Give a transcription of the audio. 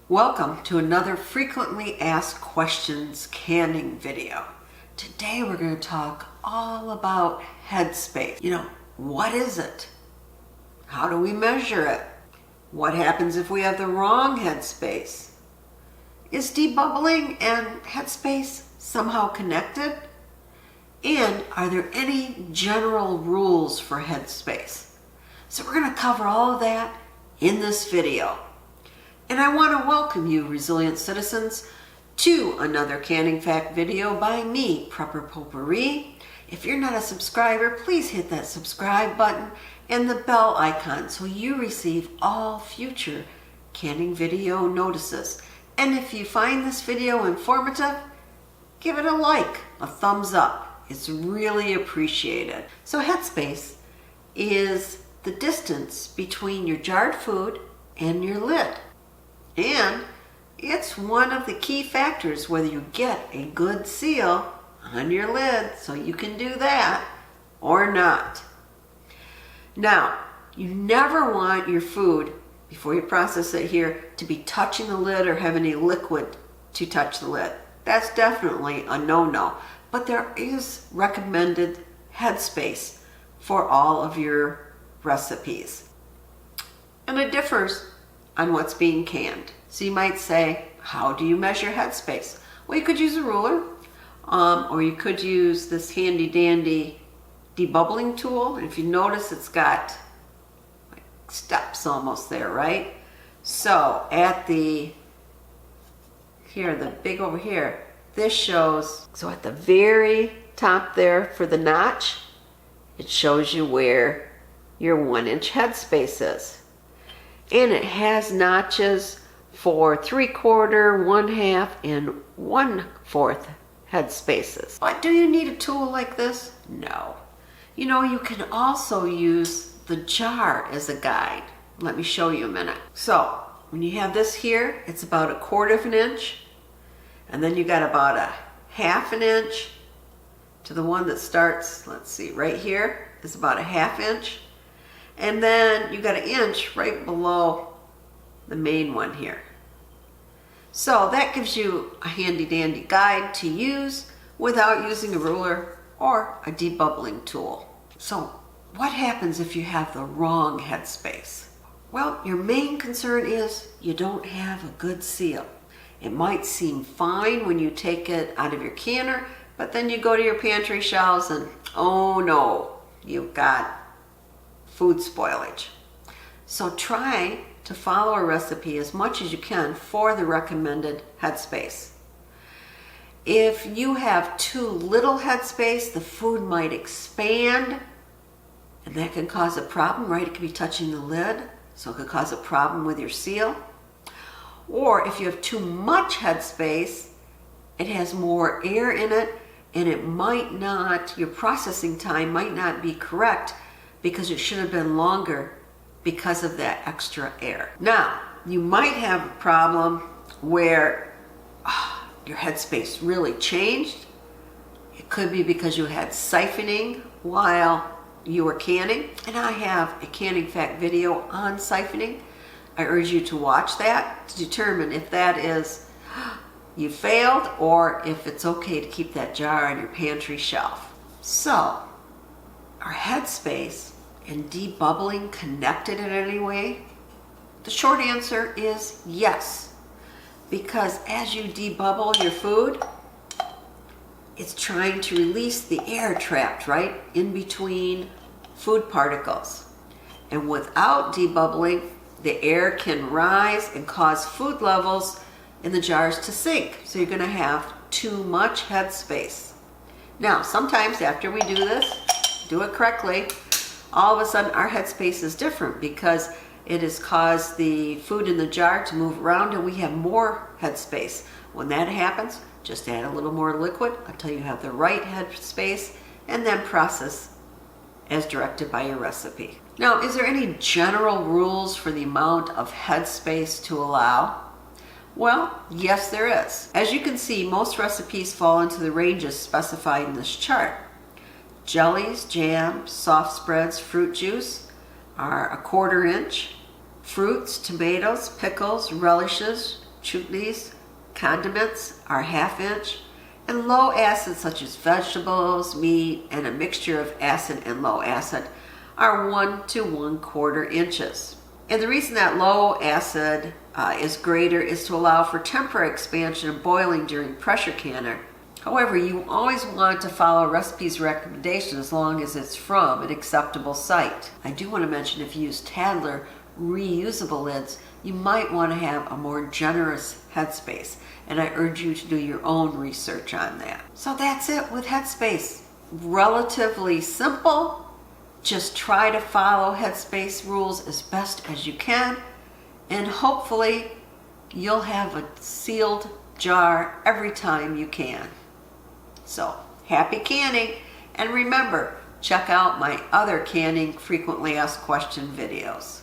Welcome to another frequently asked questions canning video. Today we're going to talk all about Headspace. What is it? How do we measure it? What happens if we have the wrong Headspace? Is debubbling and Headspace somehow connected? And are there any general rules for Headspace? So we're going to cover all of that in this video. And I want to welcome you, resilient citizens, to another Canning Fact video by me, Prepper Potpourri. If you're not a subscriber, please hit that subscribe button and the bell icon so you receive all future canning video notices. And if you find this video informative, give it a like, a thumbs up. It's really appreciated. So Headspace is the distance between your jarred food and your lid. And it's one of the key factors whether you get a good seal on your lid, so you can do that, or not. Now, you never want your food, before you process it here, to be touching the lid or have any liquid to touch the lid. That's definitely a no-no. But there is recommended Headspace for all of your recipes. And it differs on what's being canned. So you might say, how do you measure Headspace? Well, you could use a ruler, or you could use this handy dandy debubbling tool. And if you notice, it's got like steps almost there, right? So at the big over here, this shows, so at the very top there for the notch, it shows you where your 1-inch Headspace is. And it has notches for 3/4, 1/2, and 1/4 Headspaces. But do you need a tool like this? No. You can also use the jar as a guide. Let me show you a minute. So when you have this here, it's about 1/4 inch. And then you got about 1/2 inch to the one that starts, let's see, right here is about 1/2 inch. And then you got 1 inch right below the main one here. So that gives you a handy dandy guide to use without using a ruler or a debubbling tool. So what happens if you have the wrong Headspace? Well, your main concern is you don't have a good seal. It might seem fine when you take it out of your canner, but then you go to your pantry shelves and oh no, you've got food spoilage. So try to follow a recipe as much as you can for the recommended Headspace. If you have too little Headspace, the food might expand, and that can cause a problem, right? It could be touching the lid, so it could cause a problem with your seal. Or if you have too much Headspace, it has more air in it, and it might not, your processing time might not be correct because it should have been longer because of that extra air. Now, you might have a problem where your Headspace really changed. It could be because you had siphoning while you were canning, and I have a Canning Fact video on siphoning. I urge you to watch that to determine if that is you failed or if it's okay to keep that jar on your pantry shelf. So, are Headspace and debubbling connected in any way? The short answer is yes, because as you debubble your food, it's trying to release the air trapped right in between food particles. And without debubbling, the air can rise and cause food levels in the jars to sink. So you're going to have too much Headspace. Now, sometimes after we do this, do it correctly, all of a sudden our Headspace is different because it has caused the food in the jar to move around and we have more Headspace. When that happens, just add a little more liquid until you have the right Headspace and then process as directed by your recipe. Now, is there any general rules for the amount of Headspace to allow? Well, yes, there is. As you can see, most recipes fall into the ranges specified in this chart. Jellies, jam, soft spreads, fruit juice are 1/4 inch. Fruits, tomatoes, pickles, relishes, chutneys, condiments are 1/2 inch, and low acid such as vegetables, meat, and a mixture of acid and low acid are 1 to 1/4 inches. And the reason that low acid is greater is to allow for temporary expansion and boiling during pressure canner. However, you always want to follow recipe's recommendation as long as it's from an acceptable site. I do want to mention if you use Tadler reusable lids, you might want to have a more generous headspace, and I urge you to do your own research on that. So that's it with Headspace. Relatively simple. Just try to follow Headspace rules as best as you can, and hopefully you'll have a sealed jar every time you can. So, happy canning, and remember, check out my other canning frequently asked question videos.